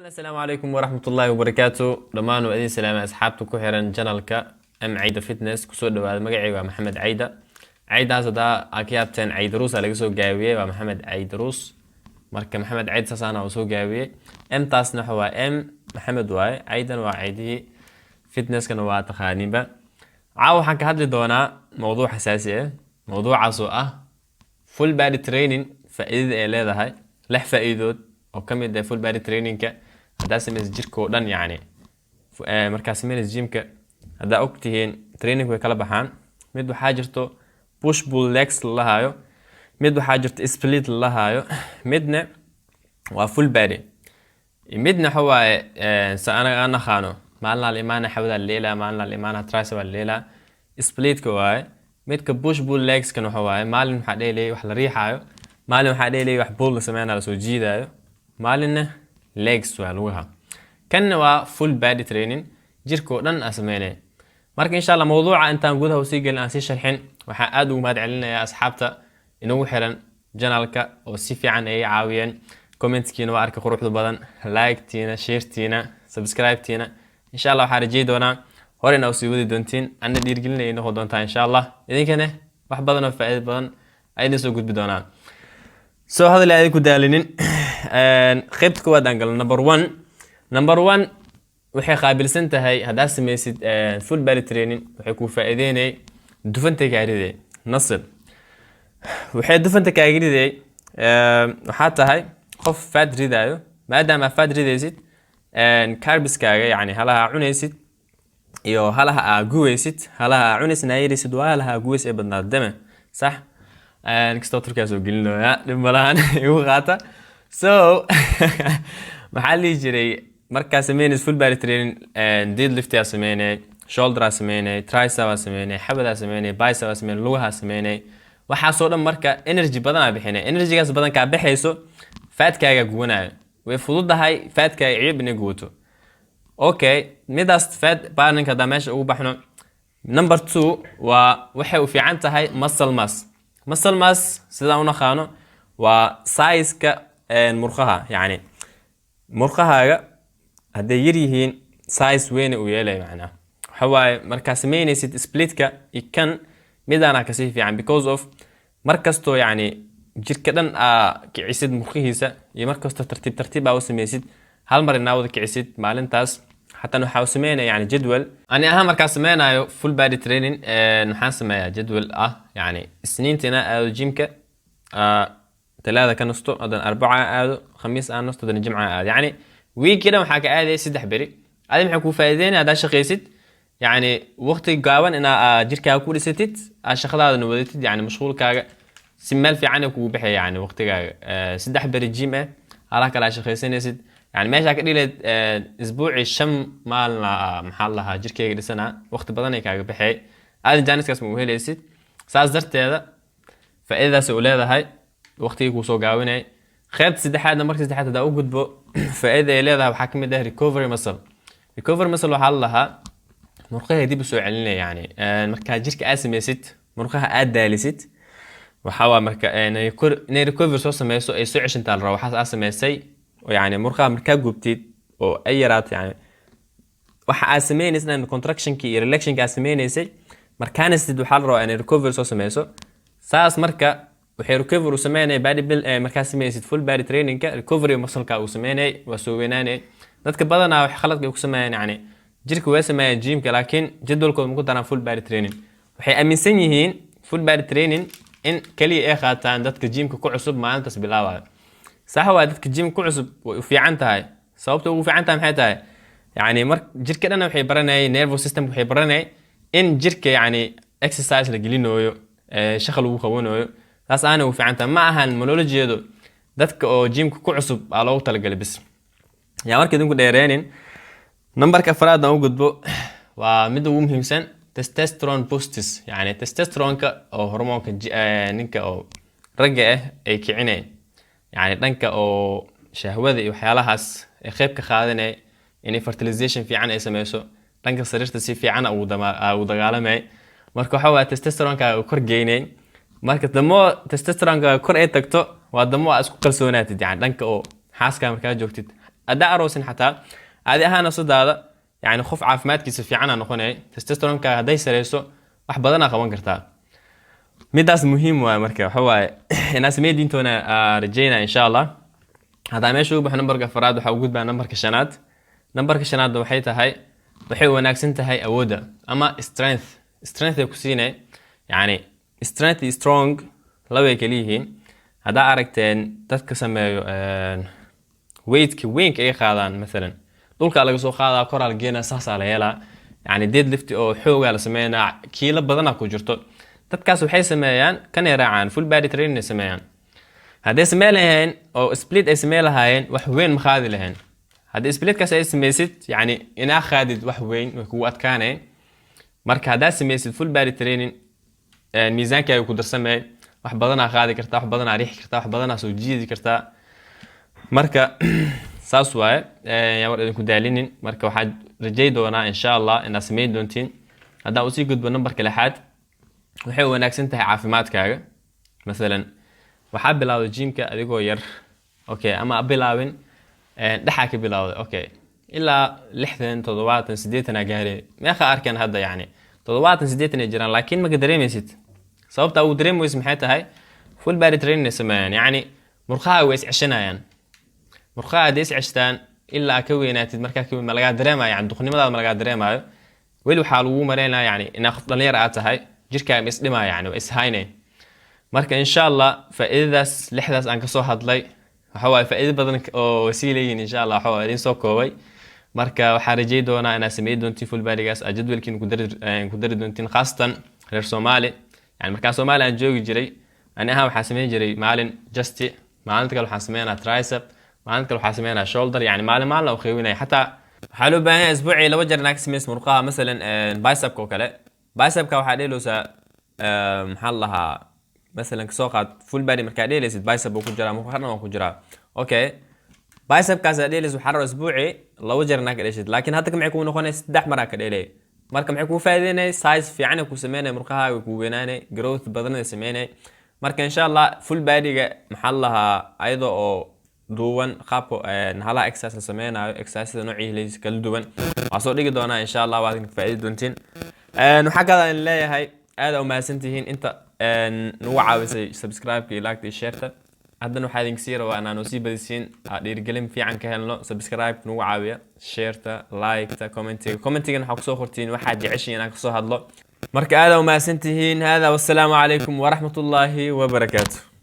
السلام عليكم ورحمة الله وبركاته دمان وأدين سلام أصحابتو كحيران جانالكا أم عيدة فتنس كسو دواad magacayga waa Maxamed Cayda Caydaas hada akiyabteen Caydaruus laga soo gaabiyay waa Maxamed Caydaruus marka Maxamed Cayda saasana oo soo gaabiyay M taasna waa M Maxamed waay Caydan waa Caydii fitnesskana waa taqaaniba caaw waxaan ka hadli doonaa mowduuc xasaasi ah mowduucaas oo ah full body training faa'iidada ay leedahay lix faa'iidood oo kamid ah full body training-ka hada sameys jirka oo dhan yaani marka sameys gym-ka hada ogtihiin training way kala baxaan mid waxa jirto push pull legs la hayo mid waxa jirto split la hayo midna waa full body midna huwa ana khano maalna liimaana xawda leela maalna liimaana tricep leela split ka waay midka push pull legs kan waxa waay maalin waxa dheelay wax la riixayo maalin waxa dheelay wax pull sameeyana la soo jiidayo maalinna legs waa lugaha kan waa full body training jirka oo dhan asmeeyay marka insha Allah mowduuca intaan gudaha u sii galin aan si sharxin waxa aad ugu mahad celinayaa asxaabta inuu xiran channelka oo si fiican ay caawiyeen comment-kiina waa arka quruxda badan like-tiina share-tiina subscribe-tiina insha Allah waxa rajay doonaa horena u sii wadi doontiin anna dhiirgelinayna oo doontaa insha Allah idinkana wax badan oo faa'iido badan ayna soo gudbi doonaan soo hadal ay ku daalinin qaybta koowaad aan galno number 1 waxay qaabilsan tahay hadaa sameysid full body training waxay ku faa'iideynay dufanta gaariday nasl waxay dufanta gaariday waxa tahay qof fat ridayo maadaama fat ridaysid carbs kaaga yani halaha cunaysid iyo halaha guwaysid halaha cunaysna yirisid waa halaha guways ee badnaad dama sax kisto turkiga soo gelinayaa dhimalaan igu qaata so maxaa li jiray marka sameeyay full body training deadlift ya sameeyay shoulder sameeyay tricep sameeyay xabada sameeyay bicep sameeyay lugaha sameeyay waxa soo dhan marka energy badan bixinay energy-gaas badan ka bixayso fat-kaaga guwanayo way fududahay fat-kaaga ciib inay guwato okay midaas fat baaninka dameesha ugu baxno number 2 waa waxay u fiican tahay muscle mass sida una qaano waa size-ka murqaha yani murqahaaga haday yar yihiin size weyn u yeelay macna waxa waay marka sameynaysid split-ka ikan midana ka sii fiican because of markasto yani jirka dhan kicisid murqihiisa iyo markasto tartiib u sameysid hal mar inaad wada kicisid maalintaas hatta waxa uu sameeynaa yani jadwal ani ahaan marka sameynayo full body training waxaan sameeyaa jadwal yani isniintina aado gym-ka ثلاثة كنستو أدن 4 آدو 5 آنستو أدن جمعة آد يعني ويك كده محاكا آدي 6 بري آدي محاكو فايدين هذا شقيست يعني وقت قاوان إنا جيركا كوري ستيت الشخص هذا نوديت يعني مشغول كا سمال في عنك وبحي يعني وقت 6 بري جيمة هلاك على شقيسين يسد يعني ماشي كده أسبوع الشم مالنا محلها جيركا كده سنة وقت بدني كا بحي آدي جانس كاسمه هي ليست ساز درت هذا فإذا سؤال هذا هاي وقتي ku soo gaawinay qeybta saddexaadna markii saddexaad hada u gudbo faa'iido ay leedahay waxa kamid ah recovery muscle waxa laha murqaha dib u soo celinay yani marka jirka aad sameysid murqaha aad daalisid waxa waa marka inay recovery soo sameyso ay soo ceshantaa la waxa aad sameysay oo yani murqaha marka gubtid oo ay yaraat yani waxa aad sameynaysaa contraction-ki iyo relaxation-ki aad sameynaysay markaana sidoo waxa la rabaa inay recovery soo sameyso saas marka waxay recovery sameeyay body build markaas sameeyay full body training ka recovery muscle-ka uu sameeyay waa soo weynaanay dadka badanaa wax khalad ku sameeyaan yani jirka way sameeyay gym-ka laakiin jadwalkooda ma ku daraan full body training waxay aaminsan yihiin full body training in kaliya ay qaataan dadka gym-ka ku cusub maalintaas bilaabay sax waa dadka gym ku cusub way u fiican tahay sababta ugu fiican tahay maxay tahay yani mar jirka dhan waxay baranayeen nervous system waxay baranayeen in jirka yani exercise la gelinayo shaqo lagu qabanayo taas aanu fiicantaa ma ahan monolojiyeedo dadka oo gym-ka ku cusub loogu talagalay bis yaa markii idinku dheereenin numberka afraad aan u gudbo waa mid ugu muhiimsan testosterone boosts yani testosterone-ka oo hormoonka ninka oo ragga ay kicinay yani dhanka oo shahwada iyo waxyaalahaas ay qayb ka qaadanay in fertilization fiican ay sameyso dhanka sariirta si fiican uu dagaalamay marka waxa waa testosterone-ka kor geynay marka damo testosterone-ka kor ay tagto waa damo isku kalsoonaatid yani dhanka oo xaaska markaa joogtid أدا أروسن حتى هذه أهانا صدادة يعني خوف عافمادكيس fiican noqonay testosteronka haday sareyso wax badan qaban kartaa midaas muhiim waa marka waxa waaye inaas meedintoona rajayna insha Allah hada meesha uu baxno nambarka faraad waxa uu gudbaa nambarka shanaad waxay tahay waxay wanaagsan tahay awooda ama strength ay ku siinay yani strength is strong laba kaliyihiin hada aragteen dadka sameeyo weight-ki weynka ay qaadaan mesela dhulka laga soo qaadaa koral geena saasa la yeelaa yani deadlift oo xooga la sameeyna kiilo badan ku jirto dadkaas waxay sameeyaan kan raacaan full body training sameeyaan haday sameeyaan oo split ay sameeyaan wax weyn ma qaadi lahayn haday split kaas ay sameeysid yani ina qaadid wax weyn ku adkaanay marka hadaa sameeysid full body training miisaanka ay ku darsamay wax badan qaadi kartaa wax badan riixi kartaa wax badan soo jiidi kartaa marka saas waaye yaa war idinku daalinin marka waxaad rajay doonaa insha Allah inaad sameey doontiin hadaa u sii gudbo nambarka lixaad waxay wanaagsan tahay caafimaadkaaga mesela waxa bilaawday gymka adigoo yar okay ama bilaawin dhaxa ka bilaawday okay ilaa 60 70 80 gaaray meeqa arkan hadda yani 70 80 ay jiraan laakiin ma dareemaysid sababta uu dareemaysid maxay tahay full body training sameeyaan yani murqaha way iscishanayaan murqaha dees cishtaan ilaa ka weynaatid marka ka ma laga dareemayo yani duqnimada ma laga dareemayo weli waxa lagu mareynaa yani in qof dhalinyar aad tahay jirkaaga is dhimaa yani is haynay marka insha Allah faa'iidadaas lixdaas aan ka soo hadlay waxa way faa'iido badan oo wasiileeyeen insha Allah waxa idin soo koobay marka waxa rajay doonaa inaad sameey doontiin full bodygaas jadwalkiin ku dari doontiin khaasatan reer Soomaali yani marka Soomaali aan joogi jiray anaha waxa sameey jiray maalin just maalinta kale waxa sameeynaa tricep maalinta kale waxa sameeynaa shoulder yani maalin oo qiiminay xataa waxa loo baahan yahay isbuucii laba jeer inaad sameeyso murqaha mesela bicep ko kale bicep ka waxa dheeloosa maxaa lahaa مثلا كسو قاد فول بادي marka dheelaysid bicep ku jira ama qarna ku jira okay bicep kaas dheelaysid waxa isbuuci laba jeer naga dheeshid laakiin hadda maxay ku noqonaysaa saddex mar ka dheelay marka maxay ku faa'iideynay size fiican ku sameeyay murqaha ku weynaanay growth badan sameeyay marka insha Allah full body-ga maxaa lahaa ayado oo duwan qaabko hala exercise sameeynayo exercise noocyadiisa kala duwan waa soo dhigi doona insha Allah waad ka faa'iido doontiin waxa kale aan leeyahay aad u maasantihiin inta nugu caawisay subscribe iyo like iyo share haddana waxa idin siiro waa inaan sii badisiin dhiirigelin fiican ka helno subscribe nugu caawiya share like commentiga waxa ku soo qortiin waxa jeceshiin aan ka soo hadlo marka aad u maasantihiin hada wassalamu alaykum wa rahmatullahi wa barakatuh